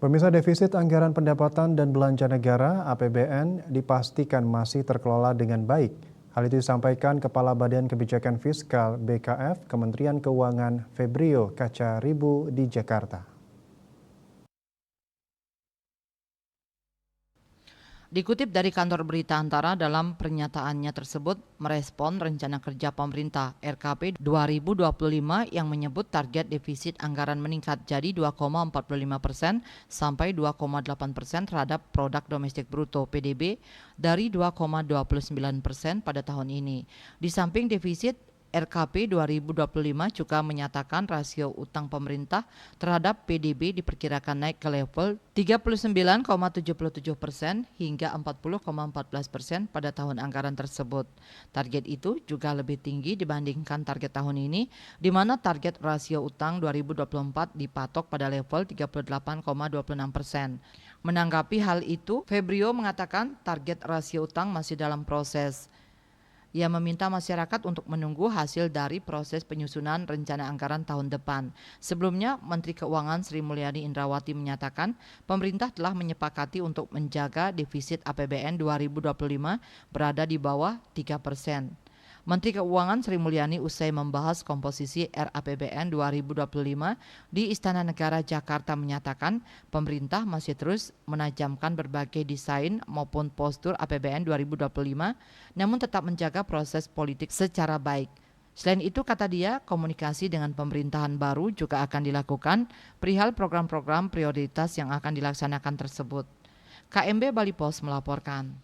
Pemirsa, defisit anggaran pendapatan dan belanja negara (APBN) dipastikan masih terkelola dengan baik. Hal itu disampaikan Kepala Badan Kebijakan Fiskal (BKF) Kementerian Keuangan Febrio Kacaribu di Jakarta. Dikutip dari kantor berita Antara, dalam pernyataannya tersebut merespon rencana kerja pemerintah RKP 2025 yang menyebut target defisit anggaran meningkat jadi 2,45% sampai 2,8% terhadap produk domestik bruto (PDB) dari 2,29% pada tahun ini. Di samping defisit, RKP 2025 juga menyatakan rasio utang pemerintah terhadap PDB diperkirakan naik ke level 39,77% hingga 40,14% pada tahun anggaran tersebut. Target itu juga lebih tinggi dibandingkan target tahun ini, di mana target rasio utang 2024 dipatok pada level 38,26%. Menanggapi hal itu, Febrio mengatakan target rasio utang masih dalam proses. Ia meminta masyarakat untuk menunggu hasil dari proses penyusunan rencana anggaran tahun depan. Sebelumnya, Menteri Keuangan Sri Mulyani Indrawati menyatakan pemerintah telah menyepakati untuk menjaga defisit APBN 2025 berada di bawah 3%. Menteri Keuangan Sri Mulyani usai membahas komposisi RAPBN 2025 di Istana Negara Jakarta menyatakan pemerintah masih terus menajamkan berbagai desain maupun postur APBN 2025 namun tetap menjaga proses politik secara baik. Selain itu, kata dia, komunikasi dengan pemerintahan baru juga akan dilakukan perihal program-program prioritas yang akan dilaksanakan tersebut. KMB Bali Pos melaporkan.